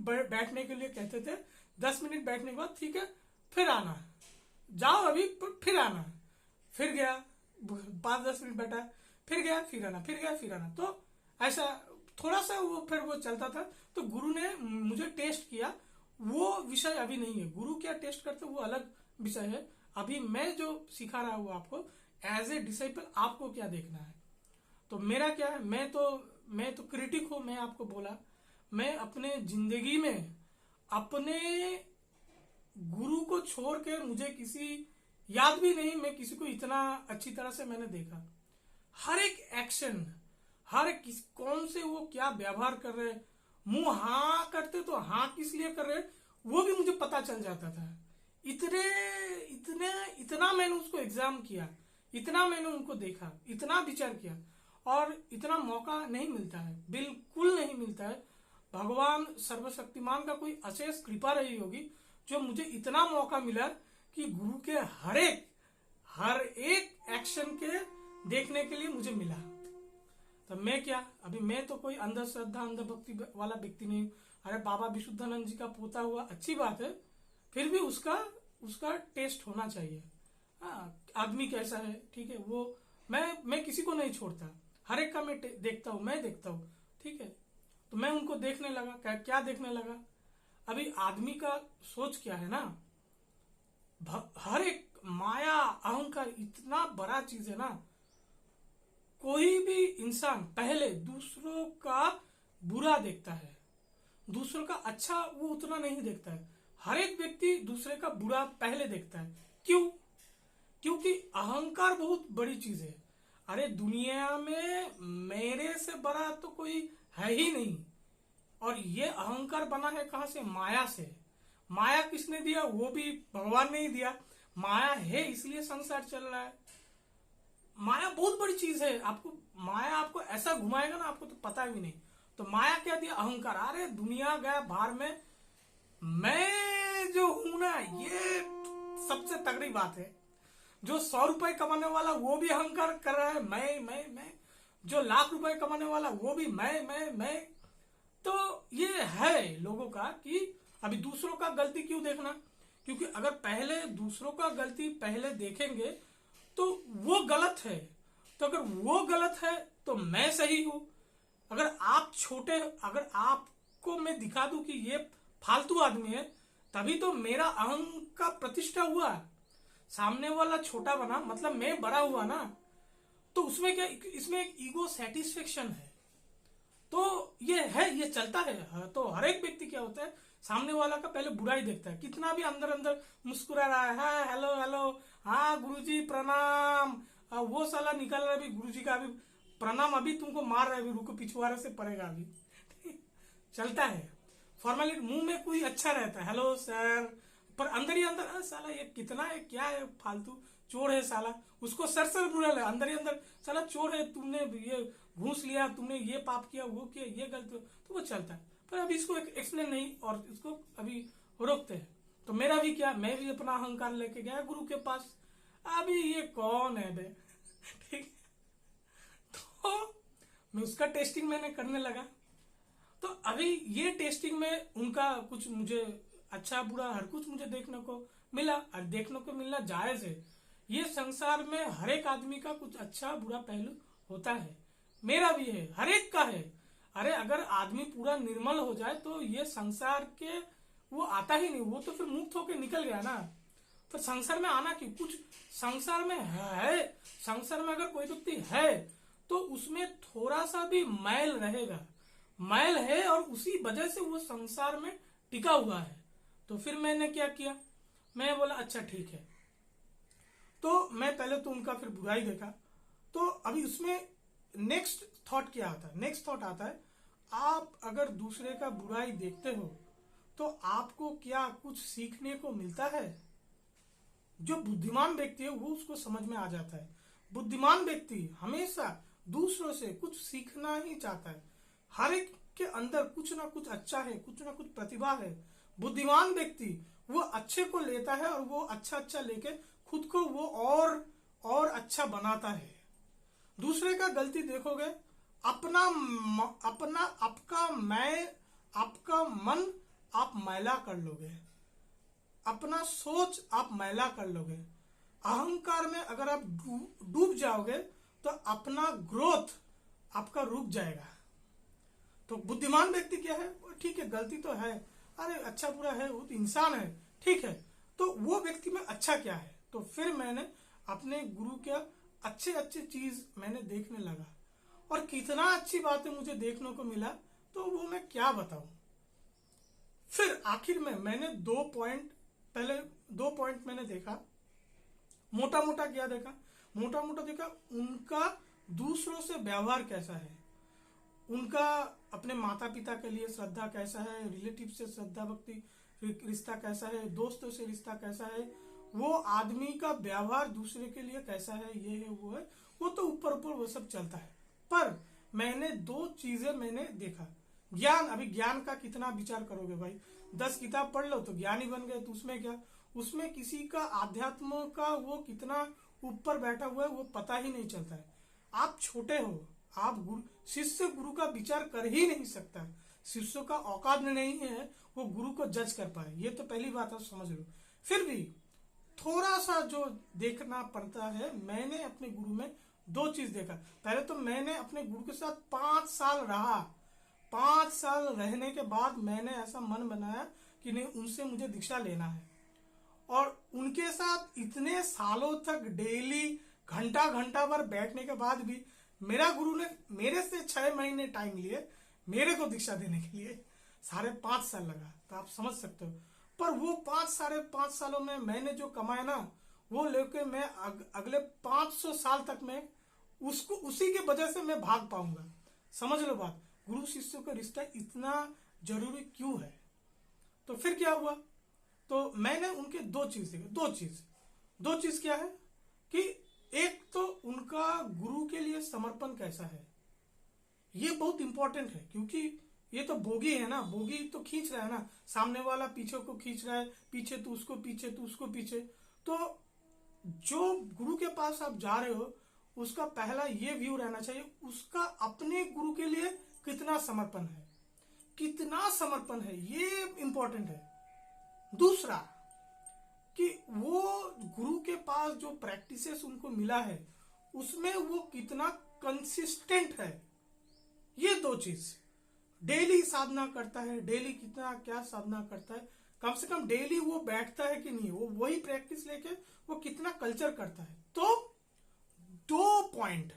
बैठने के लिए कहते थे, 10 मिनट बैठने के बाद ठीक है फिर आना, जाओ अभी फिर आना, फिर गया 5-10 मिनट बैठा, फिर गया फिर आना, फिर गया फिर आना। तो ऐसा थोड़ा सा वो फिर वो चलता था। तो गुरु ने मुझे टेस्ट किया, वो विषय अभी नहीं है। गुरु क्या टेस्ट करते वो अलग विषय है। अभी मैं जो सिखा रहा हूँ आपको एज ए डिसाइपल, आपको क्या देखना है। तो मेरा क्या है, मैं तो क्रिटिक हूं। मैं आपको बोला, मैं अपने जिंदगी में अपने गुरु को छोड़ के मुझे किसी याद भी नहीं, मैं किसी को इतना अच्छी तरह से मैंने देखा। हर एक एक्शन, हर कौन से वो क्या व्यवहार कर रहे, मुंह हाँ करते तो हाँ किस लिए कर रहे वो भी मुझे पता चल जाता था। इतना मैंने उसको एग्जाम किया, इतना मैंने उनको देखा, इतना विचार किया, और इतना मौका नहीं मिलता है, बिल्कुल नहीं मिलता है। भगवान सर्वशक्तिमान का कोई अशेष कृपा रही होगी जो मुझे इतना मौका मिला कि गुरु के हर एक एक्शन के देखने के लिए मुझे मिला। तो मैं क्या, अभी मैं तो कोई अंधश्रद्धा अंधभक्ति वाला व्यक्ति नहीं। अरे बाबा विशुद्धानंद जी का पोता हुआ अच्छी बात है, फिर भी उसका टेस्ट होना चाहिए। हाँ, आदमी कैसा है ठीक है, वो मैं किसी को नहीं छोड़ता, हर एक का मैं देखता हूँ ठीक है। तो मैं उनको देखने लगा, क्या देखने लगा, अभी आदमी का सोच क्या है ना, हर एक माया अहंकार इतना बड़ा चीज है ना। कोई भी इंसान पहले दूसरों का बुरा देखता है, दूसरों का अच्छा वो उतना नहीं देखता है। हर एक व्यक्ति दूसरे का बुरा पहले देखता है। क्यों? क्योंकि अहंकार बहुत बड़ी चीज है। अरे दुनिया में मेरे से बड़ा तो कोई है ही नहीं। और ये अहंकार बना है कहां से? माया से। माया किसने दिया? वो भी भगवान ने ही दिया। माया है इसलिए संसार चल रहा है। माया बहुत बड़ी चीज है। माया आपको ऐसा घुमाएगा ना, आपको तो पता भी नहीं। तो माया क्या दिया? अहंकार। अरे दुनिया गया बाहर में, मैं जो हूं ना, ये सबसे तगड़ी बात है। जो 100 रुपए कमाने वाला वो भी अहंकार कर रहा है, मैं। जो लाख रुपए कमाने वाला वो भी मैं। तो ये है लोगों का कि अभी दूसरों का गलती क्यों देखना? क्योंकि अगर पहले दूसरों का गलती पहले देखेंगे तो वो गलत है। तो अगर वो गलत है तो मैं सही हूं। अगर आपको मैं दिखा दूं कि ये फालतू आदमी है, तभी तो मेरा अहं का प्रतिष्ठा हुआ। सामने वाला छोटा बना मतलब मैं बड़ा हुआ ना। तो उसमें क्या, इसमें एक ईगो सेटिस्फेक्शन है। तो ये चलता है। तो हर एक व्यक्ति क्या होता है, सामने वाला का पहले बुराई देखता है। कितना भी अंदर अंदर मुस्कुरा रहा है, हाँ हेलो हाँ गुरुजी प्रणाम, वो साला निकल रहा है अभी गुरुजी का अभी प्रणाम, अभी तुमको मार रहा है, अभी रुको पिछवाड़े से पड़ेगा अभी। चलता है फॉर्मेलिटी, मुंह में कोई अच्छा रहता है, हेलो सर, पर अंदर ही अंदर साला ये कितना है, क्या है, फालतू चोर है साला। उसको सर बुरा लगा, अंदर ही अंदर साला चोर है, तुमने ये घूस लिया, तुमने ये पाप किया, वो किया, ये गलत। तो वो चलता है, पर अभी इसको एक्सप्लेन नहीं और इसको अभी रोकते हैं। तो मेरा भी क्या, मैं भी अपना अहंकार लेके गया गुरु के पास। अभी ये कौन है बे, ठीक। तो मैं उसका टेस्टिंग मैंने करने लगा। तो अभी ये टेस्टिंग में उनका कुछ मुझे अच्छा बुरा हर कुछ मुझे देखने को मिला, और देखने को मिलना जायज है। ये संसार में हर एक आदमी का कुछ अच्छा बुरा पहलू होता है, मेरा भी है, हर एक का है। अरे अगर आदमी पूरा निर्मल हो जाए तो ये संसार के वो आता ही नहीं, वो तो फिर मुक्त होके निकल गया ना। तो संसार में आना क्यों? कुछ संसार में है, संसार में अगर कोई व्यक्ति है तो उसमें थोड़ा सा भी मैल रहेगा, मैल है, और उसी वजह से वो संसार में टिका हुआ है। तो फिर मैंने क्या किया, मैं बोला अच्छा ठीक है। तो मैं पहले तो उनका फिर बुराई देखा। तो अभी उसमें नेक्स्ट थॉट क्या आता है? नेक्स्ट थॉट आता है, आप अगर दूसरे का बुराई देखते हो तो आपको क्या कुछ सीखने को मिलता है? जो बुद्धिमान व्यक्ति है वो उसको समझ में आ जाता है। बुद्धिमान व्यक्ति हमेशा दूसरों से कुछ सीखना ही चाहता है। हर एक के अंदर कुछ ना कुछ अच्छा है, कुछ ना कुछ प्रतिभा है। बुद्धिमान व्यक्ति वो अच्छे को लेता है और वो अच्छा लेके खुद को वो और अच्छा बनाता है। दूसरे का गलती देखोगे, आपका मन आप मैला कर लोगे, अपना सोच आप मैला कर लोगे। अहंकार में अगर आप डूब जाओगे तो अपना ग्रोथ आपका रुक जाएगा। तो बुद्धिमान व्यक्ति क्या है, ठीक है गलती तो है, अरे अच्छा बुरा है, वो तो इंसान है, ठीक है, तो वो व्यक्ति में अच्छा क्या है। तो फिर मैंने अपने गुरु के अच्छे अच्छे चीज मैंने देखने लगा, और कितना अच्छी बातें मुझे देखने को मिला, तो वो मैं क्या बताऊं। फिर आखिर में मैंने पहले दो पॉइंट मैंने देखा। मोटा मोटा क्या देखा, मोटा मोटा देखा उनका दूसरों से व्यवहार कैसा है, उनका अपने माता पिता के लिए श्रद्धा कैसा है, रिलेटिव से श्रद्धा भक्ति रिश्ता कैसा है, दोस्तों से रिश्ता कैसा है, वो आदमी का व्यवहार दूसरे के लिए कैसा है, ये है वो है, वो तो ऊपर ऊपर वो सब चलता है। पर मैंने दो चीजें मैंने देखा। ज्ञान, अभी ज्ञान का कितना विचार करोगे भाई, 10 किताब पढ़ लो तो ज्ञानी बन गए, तो उसमें क्या, उसमें किसी का आध्यात्म का वो कितना ऊपर बैठा हुआ है वो पता ही नहीं चलता है। आप छोटे हो, आप गुरु, शिष्य गुरु का विचार कर ही नहीं सकता, शिष्यों का औकात नहीं है वो गुरु को जज कर पाए, ये तो पहली बात आप समझ लो। फिर भी थोड़ा सा जो देखना पड़ता है, मैंने अपने गुरु में दो चीज देखा। पहले तो मैंने अपने गुरु के साथ 5 साल रहा, 5 साल रहने के बाद मैंने ऐसा मन बनाया कि नहीं, उनसे मुझे दीक्षा लेना है। और उनके साथ इतने सालों तक डेली घंटा घंटा भर बैठने के बाद भी मेरा गुरु ने मेरे से 6 महीने टाइम लिए मेरे को दीक्षा देने के लिए, 5.5 साल लगा, तो आप समझ सकते हो। पर वो 5 सालों में मैंने जो कमाया ना, वो लेके मैं अगले 500 साल तक मैं उसको, उसी के वजह से मैं भाग पाऊंगा। समझ लो बात, गुरु शिष्य का रिश्ता इतना जरूरी क्यों है। तो फिर क्या हुआ, तो मैंने उनके दो चीज देखे, दो चीज क्या है कि एक तो उनका गुरु के लिए समर्पण कैसा है, ये बहुत इंपॉर्टेंट है। क्योंकि ये तो बोगी है ना, बोगी तो खींच रहा है ना, सामने वाला पीछे को खींच रहा है, पीछे तो उसको पीछे, तो उसको पीछे। तो जो गुरु के पास आप जा रहे हो, उसका पहला ये व्यू रहना चाहिए, उसका अपने गुरु के लिए कितना समर्पण है, कितना समर्पण है, ये इंपॉर्टेंट है। दूसरा कि वो गुरु के पास जो प्रैक्टिसेस उनको मिला है उसमें वो कितना कंसिस्टेंट है, ये दो चीज। डेली साधना करता है, डेली कितना क्या साधना करता है, कम से कम डेली वो बैठता है कि नहीं, वो वही प्रैक्टिस लेके वो कितना कल्चर करता है। तो 2 पॉइंट,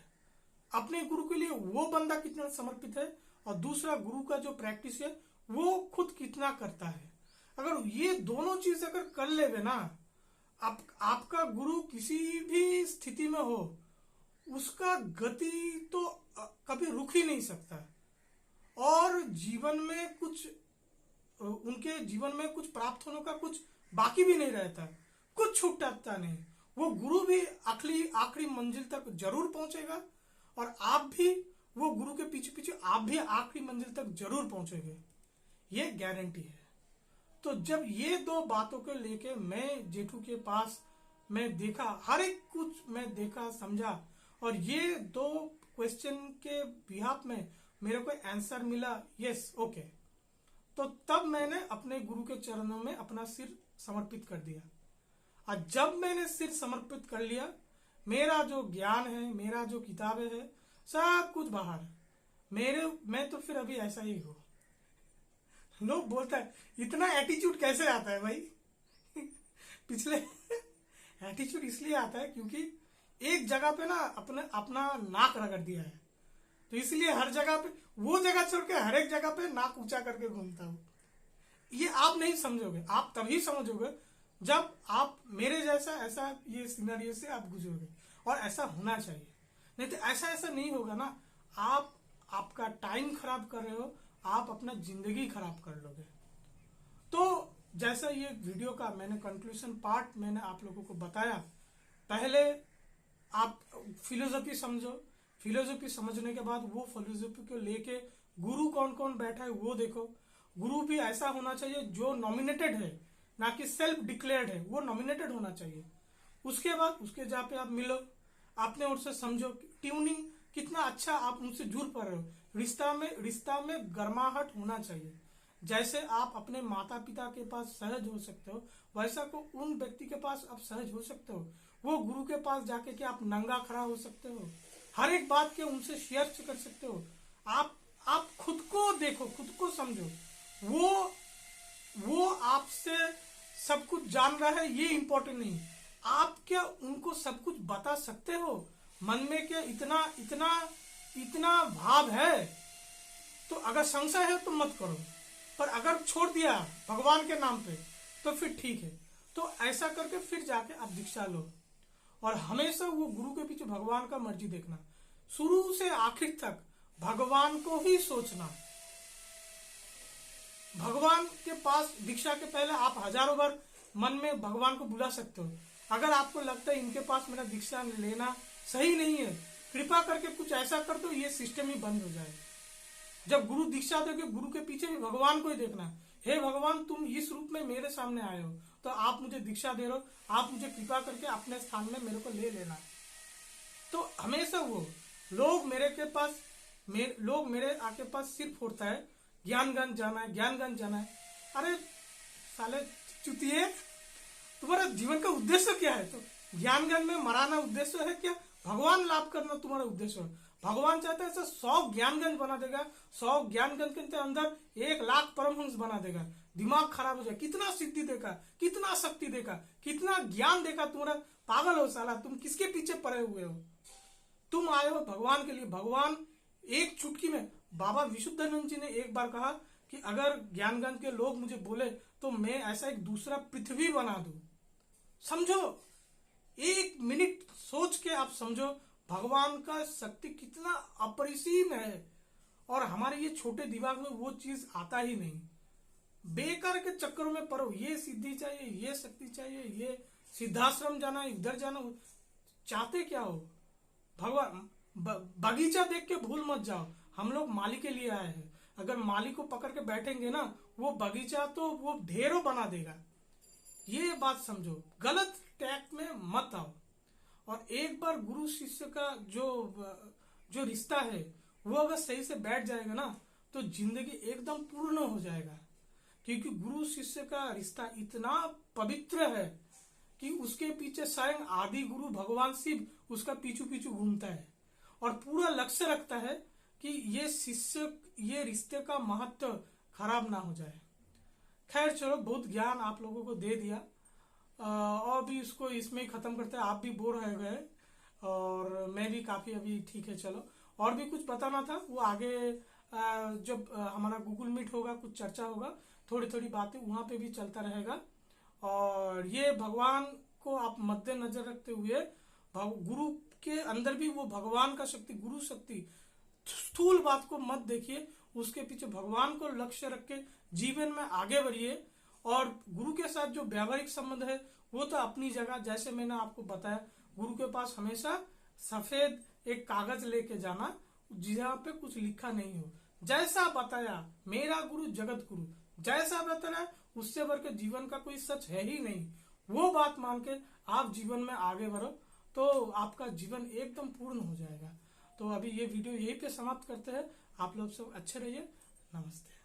अपने गुरु के लिए वो बंदा कितना समर्पित है, और दूसरा गुरु का जो प्रैक्टिस है वो खुद कितना करता है। अगर ये दोनों चीज अगर कर लेवे ना, आपका गुरु किसी भी स्थिति में हो, उसका गति तो कभी रुक ही नहीं सकता, और जीवन में कुछ, उनके जीवन में कुछ प्राप्त होने का कुछ बाकी भी नहीं रहता, कुछ छूटता नहीं। वो गुरु भी आखिरी मंजिल तक जरूर पहुंचेगा, और आप भी वो गुरु के पीछे पीछे आप भी आखिरी मंजिल तक जरूर पहुंचेंगे, ये गारंटी है। तो जब ये दो बातों को लेके मैं जेठू के पास मैं देखा, हर एक कुछ मैं देखा समझा, और ये 2 क्वेश्चन के बिहाफ में मेरे को आंसर मिला, यस ओके, तो तब मैंने अपने गुरु के चरणों में अपना सिर समर्पित कर दिया। और जब मैंने सिर समर्पित कर लिया, मेरा जो ज्ञान है, मेरा जो किताबें है, सब कुछ बाहर, मैं तो फिर अभी ऐसा ही हूं। लोग बोलता है इतना एटीट्यूड कैसे आता है भाई पिछले एटीट्यूड इसलिए आता है क्योंकि एक जगह पे ना अपना नाक रगड़ दिया है, तो इसलिए हर जगह पे, वो जगह छोड़ के हर एक जगह पे नाक ऊंचा करके घूमता हूं। ये आप नहीं समझोगे, आप तभी समझोगे जब आप मेरे जैसा ऐसा ये सिनेरियो से आप गुजरोगे, और ऐसा होना चाहिए। नहीं तो ऐसा नहीं होगा ना, आप आपका टाइम खराब कर रहे हो, आप अपना जिंदगी खराब कर लोगे। तो जैसा ये वीडियो का मैंने कंक्लूजन पार्ट मैंने आप लोगों को बताया, पहले आप फिलोसफी समझो, फिलोसफी समझने के बाद वो फिलोसफी को लेके गुरु कौन कौन बैठा है वो देखो। गुरु भी ऐसा होना चाहिए जो नॉमिनेटेड है, ना कि सेल्फ डिक्लेयर्ड है, वो नॉमिनेटेड होना चाहिए। उसके बाद उसके जहाँ पे आप मिलो, आपने उनसे समझो, ट्यूनिंग कितना अच्छा आप उनसे जुड़ पा रहे हो, रिश्ता में गर्माहट होना चाहिए। जैसे आप अपने माता पिता के पास सहज हो सकते हो, वैसा को उन व्यक्ति के पास आप सहज हो सकते हो। वो गुरु के पास जाके के आप नंगा खड़ा हो सकते हो, हर एक बात के उनसे शेयर कर सकते हो। आप खुद को देखो, खुद को समझो। वो आपसे सब कुछ जान रहा है, ये इंपॉर्टेंट नहीं। आप क्या उनको सब कुछ बता सकते हो? मन में क्या इतना इतना इतना भाव है? तो अगर संशय है तो मत करो, पर अगर छोड़ दिया भगवान के नाम पे तो फिर ठीक है। तो ऐसा करके फिर जाके आप दीक्षा लो, और हमेशा वो गुरु के पीछे भगवान का मर्जी देखना, शुरू से आखिर तक भगवान को ही सोचना। भगवान के पास दीक्षा के पहले आप हजारों बार मन में भगवान को बुला सकते हो। अगर आपको लगता है इनके पास मेरा दीक्षा लेना सही नहीं है, कृपा करके कुछ ऐसा कर दो ये सिस्टम ही बंद हो जाए। जब गुरु दीक्षा दोगे, गुरु के पीछे भी भगवान को ही देखना। हे भगवान, तुम इस रूप में मेरे सामने आए हो, तो आप मुझे दीक्षा दे रहे हो, आप मुझे कृपा करके अपने स्थान में मेरे को ले लेना। तो हमेशा वो लोग मेरे आके पास सिर फोड़ता है, ज्ञानगंज जाना है, ज्ञानगंज जाना है। अरे साले चुतिए, तुम्हारा जीवन का उद्देश्य क्या है? तो ज्ञानगंज में मराना उद्देश्य है क्या? भगवान लाभ करना तुम्हारा उद्देश्य है। भगवान चाहता है 100 ज्ञानगंज बना देगा, 100 ज्ञानगंज के अंदर 1,00,000 परमहंस बना देगा। दिमाग खराब हो जाए, कितना सिद्धि देगा, कितना शक्ति देगा, कितना ज्ञान देगा। तुम्हारा पागल हो साला, तुम किसके पीछे पड़े हुए हो? तुम आए हो भगवान के लिए। भगवान एक चुटकी में, बाबा विशुद्धानंद जी ने एक बार कहा कि अगर ज्ञानगंज के लोग मुझे बोले तो मैं ऐसा एक दूसरा पृथ्वी बना दूं। समझो, 1 मिनट सोच के आप समझो भगवान का शक्ति कितना अपरिसीम है, और हमारे ये छोटे दिमाग में वो चीज आता ही नहीं। बेकार के चक्करों में पड़ो, ये सिद्धि चाहिए, ये शक्ति चाहिए, ये सिद्धाश्रम जाना, इधर जाना। चाहते क्या हो? भगवान बगीचा देख के भूल मत जाओ, हम लोग माली के लिए आए हैं। अगर माली को पकड़ के बैठेंगे ना, वो बगीचा तो वो ढेरों बना देगा। ये बात समझो, गलत ट्रैक में मत आओ। और एक बार गुरु शिष्य का जो रिश्ता है वो अगर सही से बैठ जाएगा ना, तो जिंदगी एकदम पूर्ण हो जाएगा। क्योंकि गुरु शिष्य का रिश्ता इतना पवित्र है कि उसके पीछे स्वयं आदि गुरु भगवान शिव उसका पीछू पीछू घूमता है, और पूरा लक्ष्य रखता है कि ये रिश्ते का महत्व खराब ना हो जाए। खैर चलो, बहुत ज्ञान आप लोगों को दे दिया, और भी इसको इसमें ही खत्म करते हैं। आप भी बोर हो गए और मैं भी काफी अभी ठीक है। चलो, और भी कुछ बताना था वो आगे जब हमारा गूगल मीट होगा, कुछ चर्चा होगा, थोड़ी थोड़ी बातें वहां पे भी चलता रहेगा। और ये भगवान को आप मद्देनजर रखते हुए गुरु के अंदर भी वो भगवान का शक्ति, गुरु शक्ति, स्थूल बात को मत देखिए, उसके पीछे भगवान को लक्ष्य रख के जीवन में आगे बढ़िए। और गुरु के साथ जो व्यावहारिक संबंध है वो तो अपनी जगह, जैसे मैंने आपको बताया, गुरु के पास हमेशा सफेद एक कागज लेके जाना जहाँ पे कुछ लिखा नहीं हो। जैसा बताया मेरा गुरु जगत गुरु, जैसा बताया उससे बढ़ के जीवन का कोई सच है ही नहीं। वो बात मान के आप जीवन में आगे बढ़ो तो आपका जीवन एकदम पूर्ण हो जाएगा। तो अभी ये वीडियो यहीं पे समाप्त करते हैं। आप लोग सब अच्छे रहिए। नमस्ते।